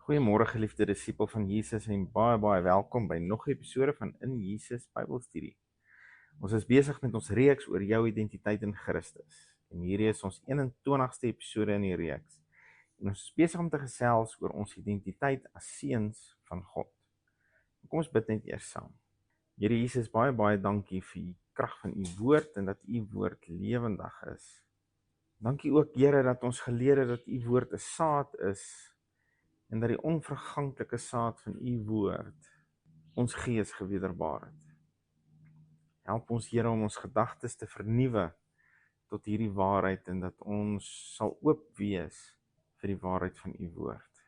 Goeiemôre geliefde disipel van Jesus en baie welkom by nog 'n episode van In Jesus Bybelstudie. Ons is besig met ons reeks oor jou identiteit in Christus. En hierdie is ons 21ste episode in die reeks. En ons is besig om te gesels oor ons identiteit as seuns van God. Kom ons bid net eers saam. Here Jesus, baie dankie vir die krag van u woord en dat u woord lewendig is. Dankie ook Here dat ons geleer het dat u woord 'n saad is en dat die onverganklike saad van u woord ons gees gewederbaar het. Help ons Here om ons gedagtes te vernuwe tot hierdie waarheid en dat ons sal oop wees vir die waarheid van u woord.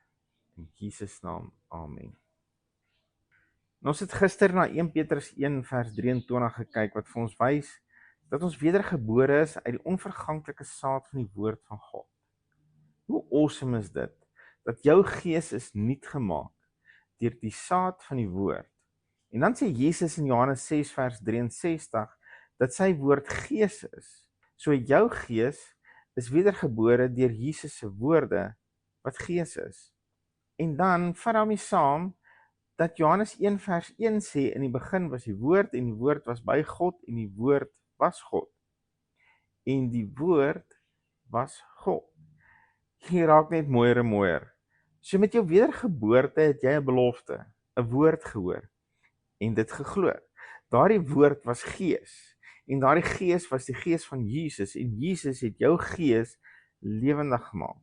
In Jesus naam, amen. En ons het gister na 1 Petrus 1 vers 23 gekyk wat vir ons wys dat ons wedergebore is uit die onverganklike saad van die woord van God. Hoe awesome is dit? Dat jou gees is nuut gemaak deur die saad van die woord. En dan sê Jesus in Johannes 6 vers 63 dat sy woord gees is. So jou gees is wedergebore deur Jesus se woorde wat gees is. En dan vat daarmee saam dat Johannes 1 vers 1 sê in die begin was die woord en die woord was by God en die woord was God. En die woord was God. Hier raak net mooier en mooier. So met jou wedergeboorte het jy 'n belofte, 'n woord gehoor en dit geglo. Daardie woord was gees en daardie gees was die gees van Jesus en Jesus het jou gees lewendig gemaak.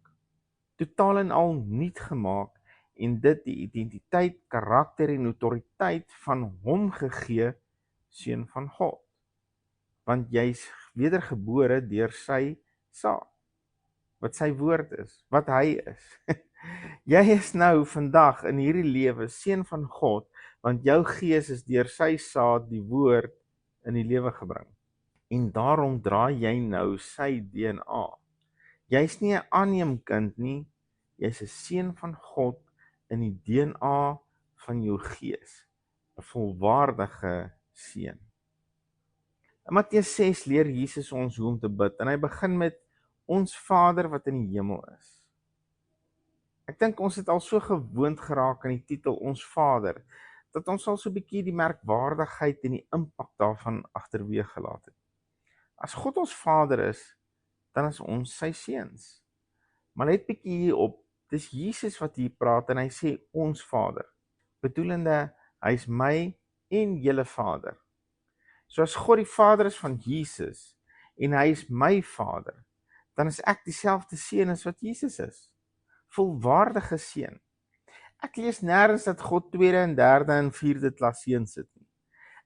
Totaal en al nuut gemaak en dit die identiteit, karakter en autoriteit van hom gegee, seun van God. Want jy's wedergebore deur sy saad. Wat sy woord is, wat hy is. Jy is nou vandag in hierdie lewe seun van God, want jou gees is deur sy saad die woord in die lewe gebring. En daarom dra jy nou sy DNA. Jy's nie 'n aanneemkind nie, jy's 'n seun van God in die DNA van jou gees, 'n volwaardige seun. In Matteus 6 leer Jesus ons hoe om te bid en hy begin met ons Vader wat in die hemel is. Ek dink ons het al so gewoond geraak aan die titel ons Vader, dat ons al so 'n bietjie die merkwaardigheid en die impak daarvan agterweeg gelaat het. As God ons Vader is, dan is ons sy seuns. Maar let bietjie hier op, dis Jesus wat hier praat en hy sê ons Vader, bedoelende hy is my en julle Vader. So as God die Vader is van Jesus en hy is my Vader, dan is ek dieselfde seun as wat Jesus is. Volwaardige seun. Ek lees nêrens dat God tweede en derde en vierde klas seuns het nie.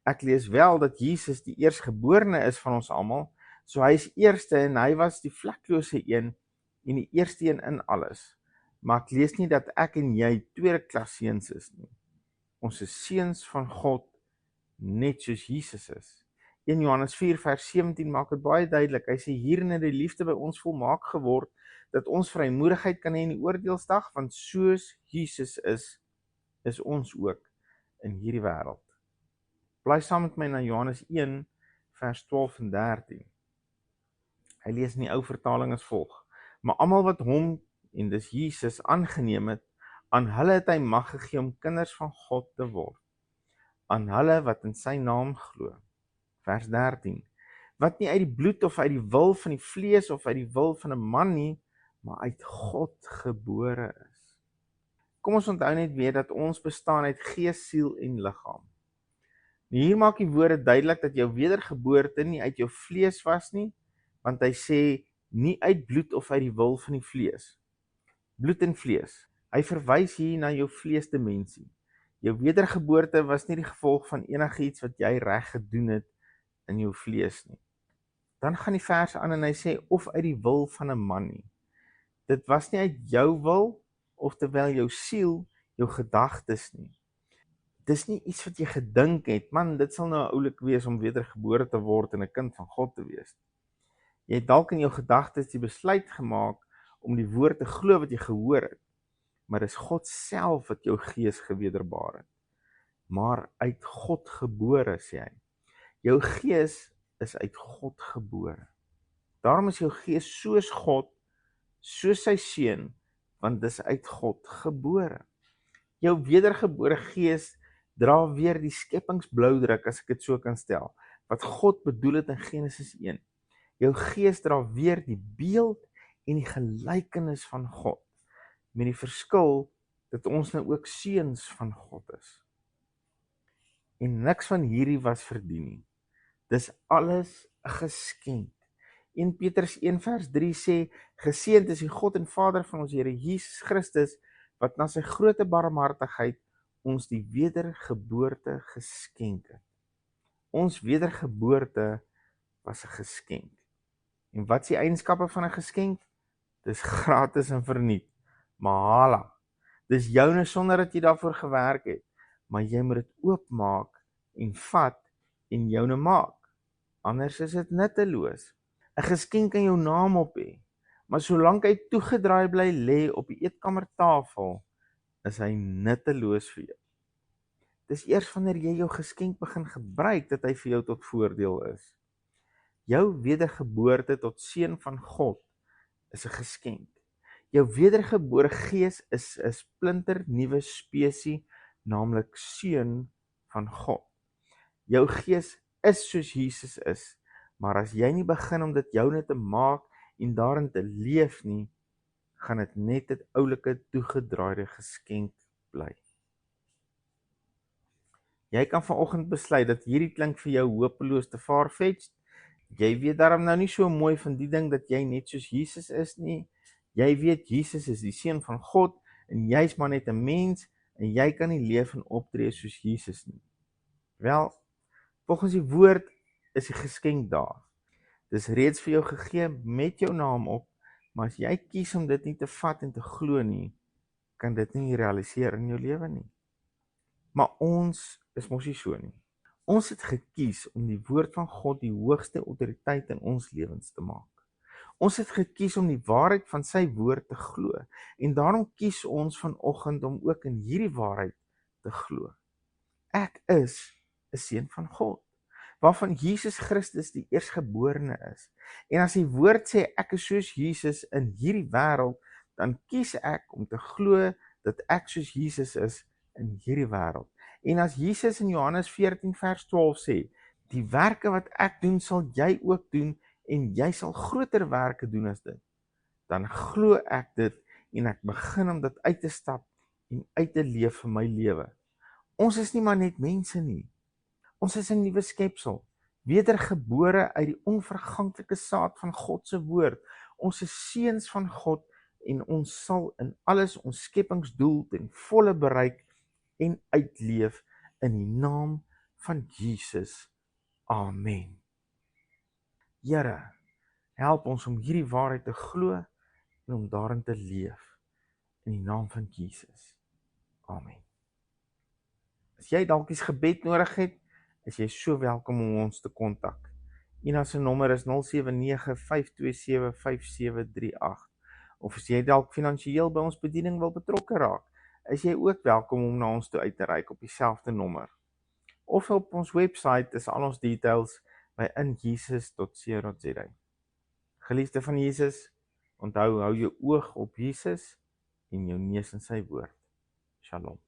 Ek lees wel dat Jesus die eerstgeborene is van ons almal, so hy is eerste en hy was die vleklose een en die eerste een in alles. Maar ek lees nie dat ek en jy tweede klas seuns is nie. Ons is seuns van God, net soos Jesus is. 1 Johannes 4 vers 17 maak dit baie duidelik. Hy sê hierin het die liefde by ons volmaak geword, dat ons vrymoedigheid kan hê in die oordeelsdag, want soos Jesus is ons ook in hierdie wêreld. Bly saam met my na Johannes 1 vers 12 en 13. Hy lees in die ou vertaling as volg: Maar almal wat hom, en dis Jesus, aangeneem het, aan hulle het hy mag gegee om kinders van God te word. Aan hulle wat in sy naam glo. Vers 13. Wat nie uit die bloed of uit die wil van die vlees of uit die wil van 'n man nie, maar uit God gebore is. Kom ons onthou net weer dat ons bestaan uit gees, siel en liggaam. Hier maak die woorde duidelik dat jou wedergeboorte nie uit jou vlees was nie, want hy sê nie uit bloed of uit die wil van die vlees. Bloed en vlees. Hy verwys hier na jou vleesdimensie. Jou wedergeboorte was nie die gevolg van enigiets wat jy reg gedoen het in jou vlees nie. Dan gaan die vers aan en hy sê of uit die wil van 'n man nie. Dit was nie uit jou wil of terwyl jou siel, jou gedagtes nie. Dis nie iets wat jy gedink het, man, dit sal nou oulik wees om wedergebore te word en 'n kind van God te wees. Jy het dalk in jou gedagtes die besluit gemaak om die woord te glo wat jy gehoor het, maar dis God self wat jou gees gewederbaar het. Maar uit God gebore, sê hy. Jou gees is uit God gebore. Daarom is jou gees soos God, soos sy seun, want dis uit God gebore. Jou wedergebore gees dra weer die skepingsbloudruk, as ek dit so kan stel, wat God bedoel het in Genesis 1. Jou gees dra weer die beeld en die gelykenis van God, met die verskil dat ons nou ook seuns van God is. En niks van hierdie was verdien nie. Dis alles 'n geskenk. 1 Petrus 1 vers 3 sê, geseënd is die God en Vader van ons Here Jesus Christus, wat na sy groote barmhartigheid ons die wedergeboorte geskenk het. Ons wedergeboorte was 'n geskenk. En wat is die eienskappe van 'n geskenk? Dis gratis en verniet. Mahala. Dis joune sonder dat jy daarvoor gewerk het, maar jy moet dit oopmaak en vat en joune maak. Anders is dit nutteloos. 'n Geskenk kan jou naam op hê, maar solank hy toegedraai bly lê op die eetkamertafel, is hy nutteloos vir jou. Dis eers wanneer jy jou geskenk begin gebruik dat hy vir jou tot voordeel is. Jou wedergeboorte tot seun van God is 'n geskenk. Jou wedergebore gees is 'n splinter nuwe spesie, naamlik seun van God. Jou gees is soos Jesus is, maar as jy nie begin om dit joune te maak en daarin te leef nie, gaan dit net 'n oulike toegedraaide geskenk bly. Jy kan vanoggend besluit dat hierdie klink vir jou hopeloos te far-fetched. Jy weet daarom nou nie so mooi van die ding dat jy net soos Jesus is nie. Jy weet Jesus is die seun van God en jy's maar net 'n mens en jy kan nie leef en optree soos Jesus nie. Wel, volgens die woord is die geskenk daar. Dis reeds vir jou gegee met jou naam op, maar as jy kies om dit nie te vat en te glo nie, kan dit nie realiseer in jou lewe nie. Maar ons is mos nie so nie. Ons het gekies om die woord van God die hoogste autoriteit in ons lewens te maak. Ons het gekies om die waarheid van sy woord te glo en daarom kies ons vanoggend om ook in hierdie waarheid te glo. Ek is 'n seun van God, waarvan Jesus Christus die eerstgeborene is. En as die woord sê ek is soos Jesus in hierdie wêreld, dan kies ek om te glo dat ek soos Jesus is in hierdie wêreld. En as Jesus in Johannes 14 vers 12 sê, die werke wat ek doen sal jy ook doen en jy sal groter werke doen as dit, dan glo ek dit en ek begin om dit uit te stap en uit te leef vir my lewe. Ons is nie maar net mense nie. Ons is 'n nuwe skepsel, wedergebore uit die onverganklike saad van God se woord. Ons is seuns van God en ons sal in alles ons skepingsdoel ten volle bereik en uitleef in die naam van Jesus. Amen. Here, help ons om hierdie waarheid te glo en om daarin te leef in die naam van Jesus. Amen. As jy dalk iets gebed nodig het, is jy so welkom om ons te kontak. Ina se nommer is 079 527 5738. Of as jy dalk finansiëel by ons bediening wil betrokke raak, is jy ook welkom om na ons toe uit te reik op dieselfde nommer. Of op ons website is al ons details by injesus.co.za. Geliefde van Jesus, onthou, hou jou oog op Jesus en jou neus in sy woord. Shalom.